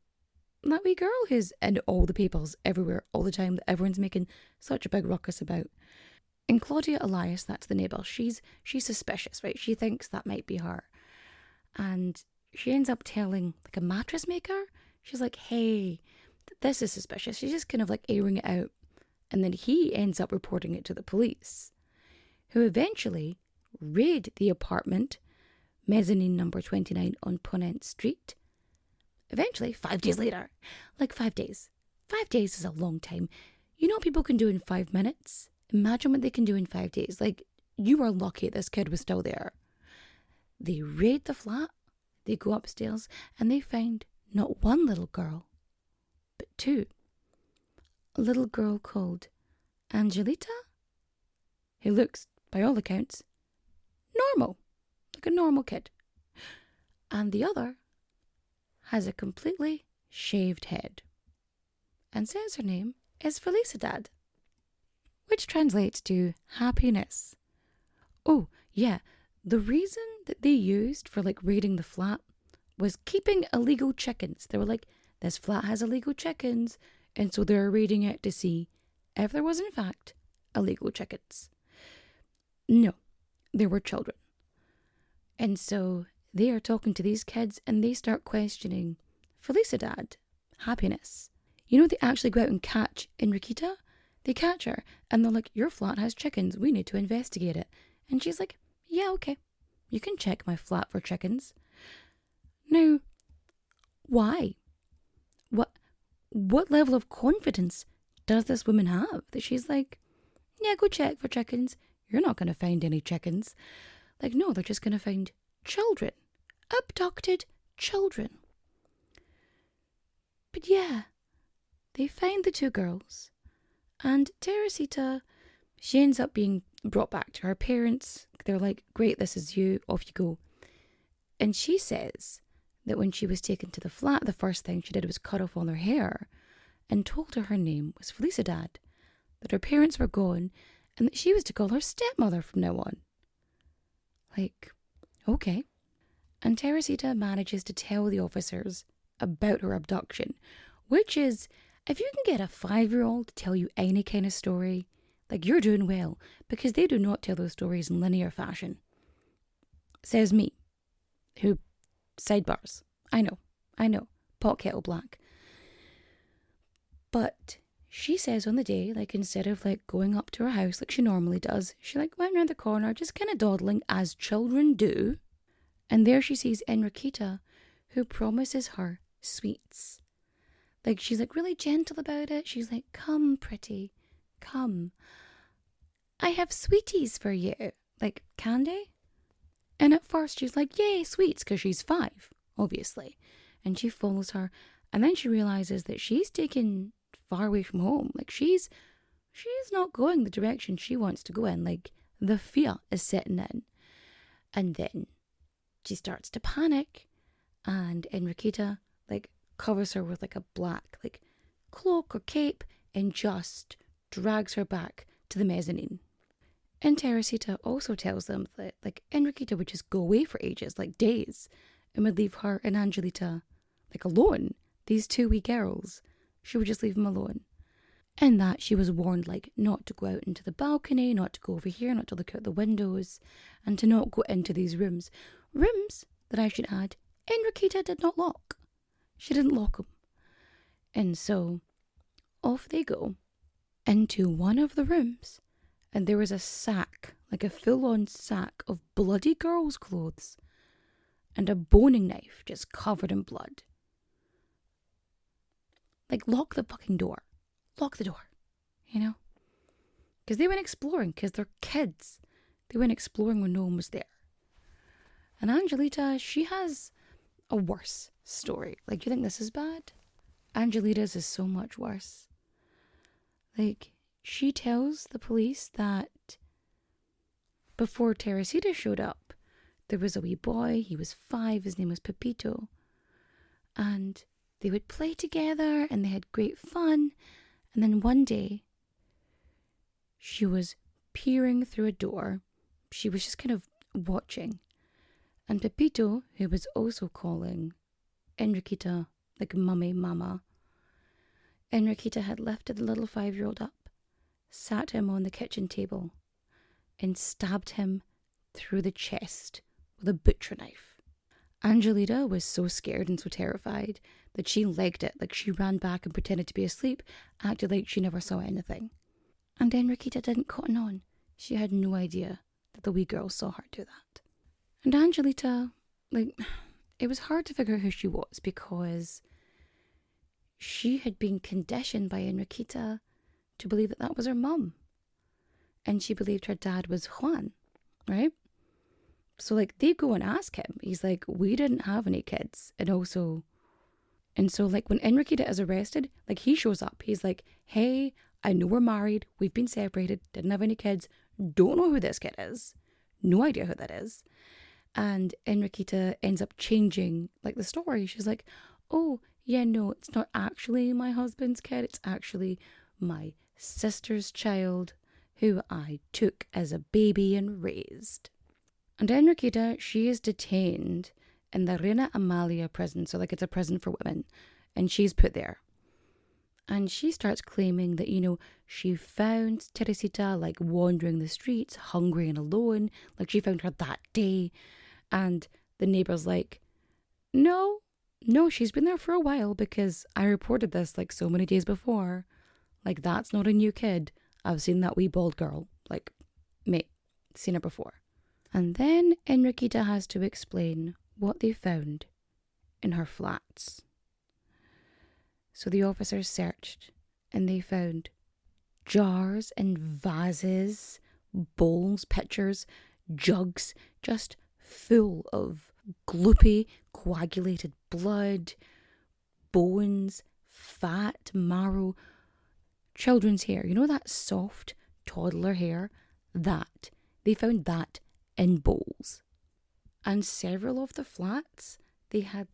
that wee girl who's in all the papers everywhere all the time that everyone's making such a big ruckus about. And Claudia Elias, that's the neighbour, she's suspicious, right? She thinks that might be her. And she ends up telling like a mattress maker. She's like, hey, this is suspicious. She's just kind of like airing it out. And then he ends up reporting it to the police, who eventually raid the apartment, mezzanine number 29 on Ponent Street. Eventually, 5 days later. Like 5 days. 5 days is a long time. You know what people can do in 5 minutes? Imagine what they can do in 5 days. Like, you are lucky this kid was still there. They raid the flat, they go upstairs, and they find not one little girl, but two. A little girl called Angelita, who looks, by all accounts, normal, like a normal kid. And the other has a completely shaved head and says her name is Felicidad, which translates to happiness. Oh, yeah, the reason that they used for like raiding the flat was keeping illegal chickens. They were like, this flat has illegal chickens, and so they're raiding it to see if there was in fact illegal chickens. No, there were children. And so they are talking to these kids and they start questioning Felicidad, happiness. You know, they actually go out and catch Enriqueta. They catch her and they're like, your flat has chickens. We need to investigate it. And she's like, yeah, okay. You can check my flat for chickens. Now, why? What level of confidence does this woman have that she's like, yeah, go check for chickens. You're not going to find any chickens. Like, no, they're just going to find children. Abducted children. But yeah, they find the two girls. And Teresita, she ends up being brought back to her parents. They're like, great, this is you, off you go. And she says that when she was taken to the flat, the first thing she did was cut off all her hair and told her name was Felicidad, that her parents were gone and that she was to call her stepmother from now on. Like, okay. And Teresita manages to tell the officers about her abduction, which is, if you can get a 5-year-old to tell you any kind of story, like, you're doing well, because they do not tell those stories in linear fashion. Says me, who, sidebars, I know, pot kettle black. But she says on the day, like, instead of like going up to her house like she normally does, she like went around the corner, just kind of dawdling as children do. And there she sees Enriqueta, who promises her sweets. Like, she's like really gentle about it. She's like, come, pretty, come. I have sweeties for you. Like, candy? And at first she's like, yay, sweets, because she's 5, obviously. And she follows her. And then she realizes that she's taken far away from home. Like, she's not going the direction she wants to go in. Like, the fear is setting in. And then she starts to panic. And Enriqueta, like, covers her with like a black like cloak or cape and just drags her back to the mezzanine. And Teresita also tells them that like Enriqueta would just go away for ages, like days, and would leave her and Angelita like alone. These 2 wee girls, she would just leave them alone. And that she was warned like not to go out into the balcony, not to go over here, not to look out the windows, and to not go into these rooms. Rooms that, I should add, Enriqueta did not lock. She didn't lock them. And so off they go into one of the rooms, and there was a sack, like a full-on sack of bloody girls' clothes and a boning knife just covered in blood. Like, lock the fucking door. Lock the door, you know? Because they went exploring, because they're kids. They went exploring when no one was there. And Angelita, she has a worse story. Like, you think this is bad? Angelita's is so much worse. Like, she tells the police that before Teresita showed up, there was a wee boy. He was 5. His name was Pepito. And they would play together and they had great fun. And then one day, she was peering through a door. She was just kind of watching. And Pepito, who was also calling Enriqueta like mummy, mama, Enriqueta had lifted the little 5-year-old up, sat him on the kitchen table, and stabbed him through the chest with a butcher knife. Angelita was so scared and so terrified that she legged it, like she ran back and pretended to be asleep, acted like she never saw anything. And Enriqueta didn't cotton on. She had no idea that the wee girl saw her do that. And Angelita, it was hard to figure out who she was because she had been conditioned by Enriqueta to believe that that was her mum. And she believed her dad was Juan, right? So, they go and ask him. He's like, we didn't have any kids. And so, when Enriqueta is arrested, he shows up. He's like, hey, I know we're married. We've been separated. Didn't have any kids. Don't know who this kid is. No idea who that is. And Enriqueta ends up changing, the story. She's like, oh, yeah, no, it's not actually my husband's kid. It's actually my sister's child who I took as a baby and raised. And Enriqueta, she is detained in the Reina Amalia prison. So, it's a prison for women. And she's put there. And she starts claiming that, she found Teresita, wandering the streets, hungry and alone. She found her that day. And the neighbour's like, no, she's been there for a while because I reported this, so many days before. That's not a new kid. I've seen that wee bald girl. Mate, seen her before. And then Enriqueta has to explain what they found in her flats. So the officers searched and they found jars and vases, bowls, pitchers, jugs, just full of gloopy, coagulated blood, bones, fat, marrow, children's hair. You know that soft toddler hair? That. They found that in bowls. And several of the flats, they had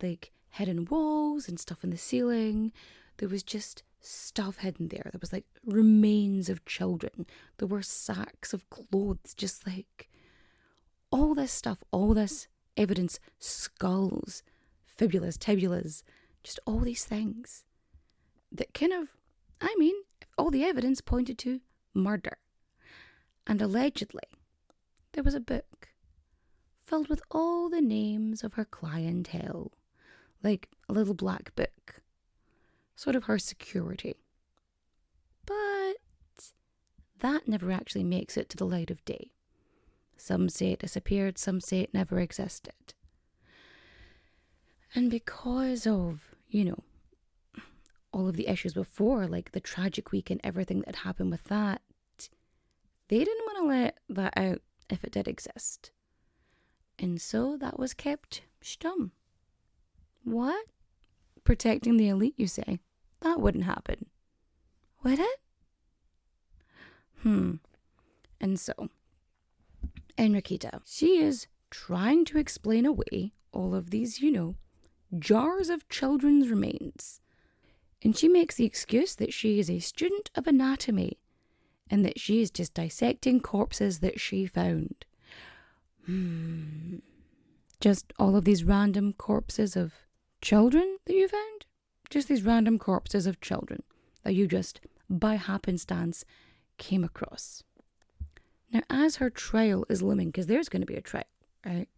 hidden walls and stuff in the ceiling. There was just stuff hidden there. There was remains of children. There were sacks of clothes, just all this stuff, all this evidence, skulls, fibulas, tibulas, just all these things that all the evidence pointed to murder. And allegedly, there was a book filled with all the names of her clientele, a little black book, sort of her security. But that never actually makes it to the light of day. Some say it disappeared, some say it never existed. And because of, all of the issues before, the tragic week and everything that happened with that, they didn't want to let that out if it did exist. And so that was kept stum. What? Protecting the elite, you say? That wouldn't happen. Would it? And so, Enriqueta, she is trying to explain away all of these, jars of children's remains. And she makes the excuse that she is a student of anatomy and that she is just dissecting corpses that she found. Just all of these random corpses of children that you found? Just these random corpses of children that you just, by happenstance, came across. Now, as her trial is looming, because there's going to be a trial, right?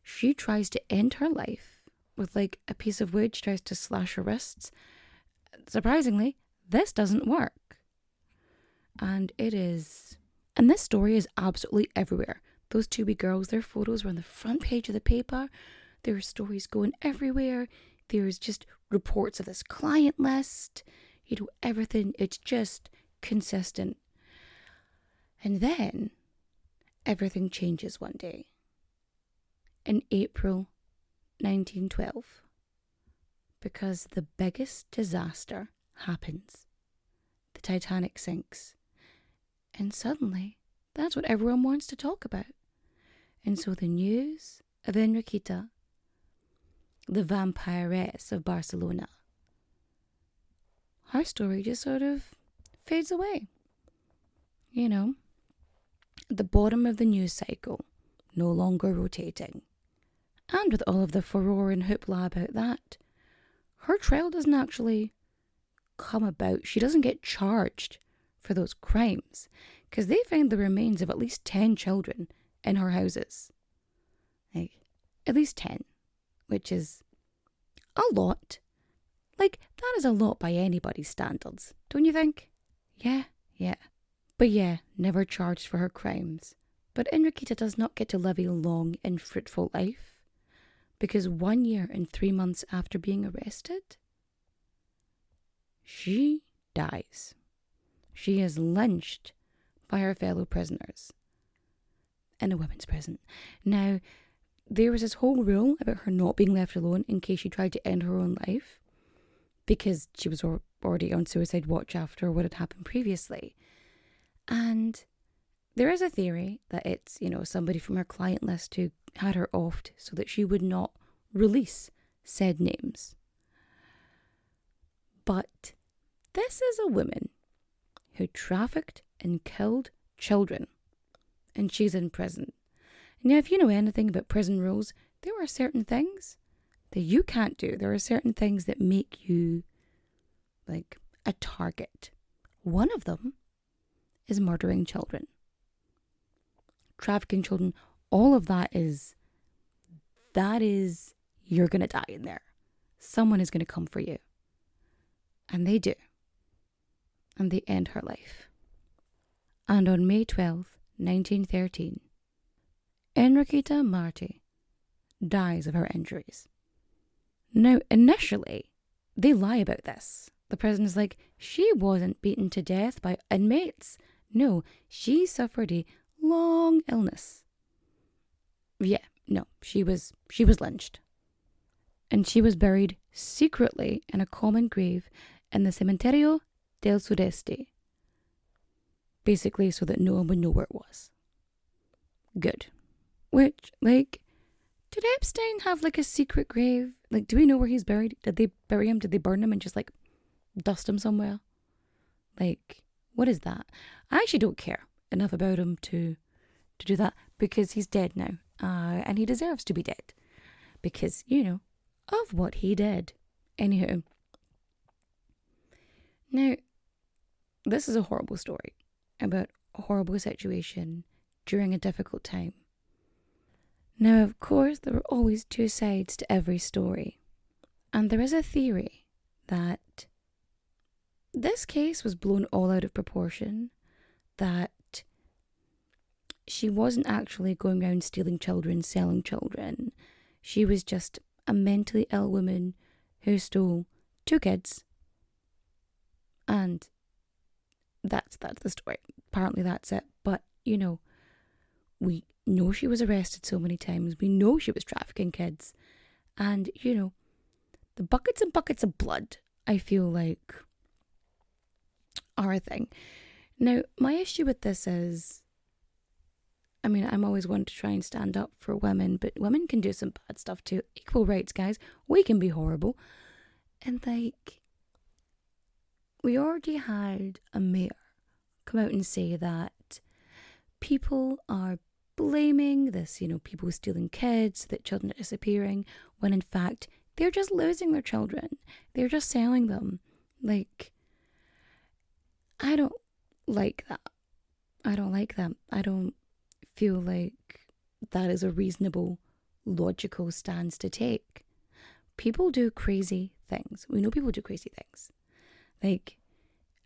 She tries to end her life with a piece of wood. She tries to slash her wrists. Surprisingly, this doesn't work. And this story is absolutely everywhere. Those two wee girls, their photos were on the front page of the paper. There are stories going everywhere. There's just reports of this client list. Everything. It's just consistent. And then everything changes one day. In April 1912. Because the biggest disaster happens. The Titanic sinks. And suddenly, that's what everyone wants to talk about. And so the news of Enriqueta, the Vampiress of Barcelona, her story just sort of fades away. The bottom of the news cycle, no longer rotating. And with all of the furore and hoopla about that, her trial doesn't actually come about. She doesn't get charged for those crimes because they find the remains of at least 10 children in her houses. Like, at least 10, which is a lot. Like, that is a lot by anybody's standards, don't you think? Yeah. But yeah, never charged for her crimes. But Enriqueta does not get to live a long and fruitful life, because 1 year and 3 months after being arrested, she dies. She is lynched by her fellow prisoners in a women's prison. Now, there was this whole rule about her not being left alone in case she tried to end her own life, because she was already on suicide watch after what had happened previously. And there is a theory that it's, somebody from her client list who had her offed so that she would not release said names. But this is a woman who trafficked and killed children, and she's in prison. Now, if you know anything about prison rules, there are certain things that you can't do. There are certain things that make you, like, a target. One of them is murdering children. Trafficking children, all of that is, you're going to die in there. Someone is going to come for you. And they do. And they end her life. And on May 12th, 1913, Enriqueta Martí dies of her injuries. Now, initially, they lie about this. The prison is like, she wasn't beaten to death by inmates. No, she suffered a long illness. Yeah, no, she was lynched. And she was buried secretly in a common grave in the Cementerio del Sudeste. Basically so that no one would know where it was. Good. Which, like, did Epstein have, like, a secret grave? Like, do we know where he's buried? Did they bury him? Did they burn him and just, like, dust him somewhere? Like, what is that? I actually don't care enough about him to do that, because he's dead now. And he deserves to be dead. Because, of what he did. Anywho. Now, this is a horrible story about a horrible situation during a difficult time. Now, of course, there are always two sides to every story. And there is a theory that this case was blown all out of proportion, that she wasn't actually going around stealing children, selling children. She was just a mentally ill woman who stole 2 kids. And that's the story. Apparently that's it. But, we know she was arrested so many times. We know she was trafficking kids. And, the buckets and buckets of blood, I feel like, are a thing. Now, my issue with this is, I'm always one to try and stand up for women, but women can do some bad stuff too. Equal rights, guys. We can be horrible. And, like, we already had a mayor come out and say that people are blaming this, people stealing kids, that children are disappearing, when in fact they're just losing their children. They're just selling them. Like, I don't like that. I don't like that. I don't feel like that is a reasonable, logical stance to take. People do crazy things. We know people do crazy things. Like,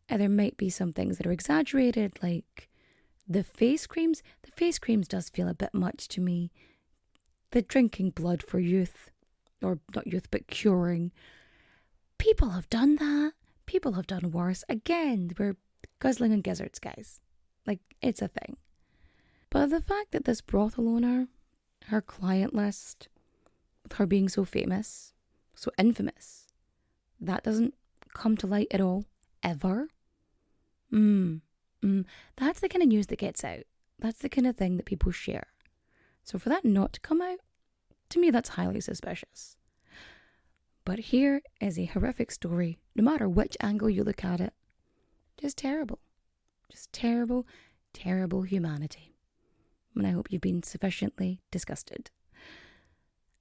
there might be some things that are exaggerated, like the face creams. The face creams does feel a bit much to me. The drinking blood for youth, or not youth, but curing. People have done that. People have done worse. Again, we're guzzling on gizzards, guys. Like, it's a thing. But the fact that this brothel owner, her client list, with her being so famous, so infamous, that doesn't come to light at all, ever. That's the kind of news that gets out. That's the kind of thing that people share. So for that not to come out, to me that's highly suspicious. But here is a horrific story, no matter which angle you look at it. Just terrible. Just terrible, terrible humanity. And I hope you've been sufficiently disgusted.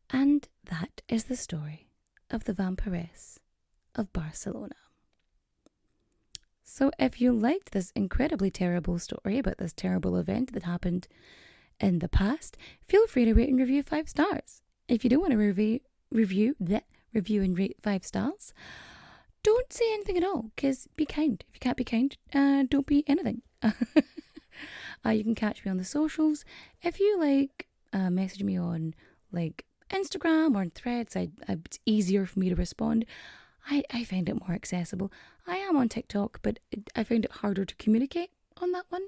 And that is the story of the Vampiress of Barcelona. So if you liked this incredibly terrible story about this terrible event that happened in the past, feel free to rate and review 5 stars. If you don't want to review and rate 5 stars, don't say anything at all, because be kind. If you can't be kind, don't be anything. You can catch me on the socials. If you message me on Instagram or on Threads, it's easier for me to respond. I find it more accessible. I am on TikTok, but I find it harder to communicate on that one.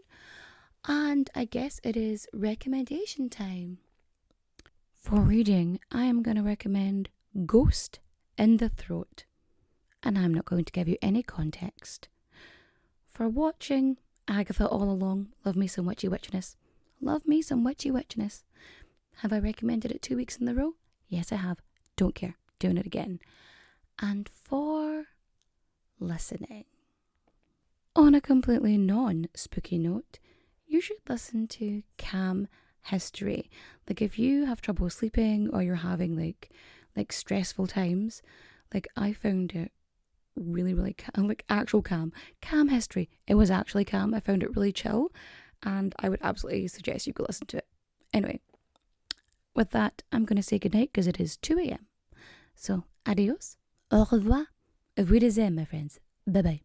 And I guess it is recommendation time. For reading, I am going to recommend Ghost in the Throat. And I'm not going to give you any context. For watching, Agatha All Along, love me some witchy witchiness. Love me some witchy witchiness. Have I recommended it 2 weeks in a row? Yes, I have. Don't care. Doing it again. And for listening, on a completely non-spooky note, you should listen to Cam History. If you have trouble sleeping or you're having stressful times, I found it really, really calm, actual calm. Cam History. It was actually calm. I found it really chill, and I would absolutely suggest you go listen to it. Anyway, with that, I'm going to say goodnight because it is 2 a.m. So, adios, au revoir, auf Wiedersehen, my friends. Bye-bye.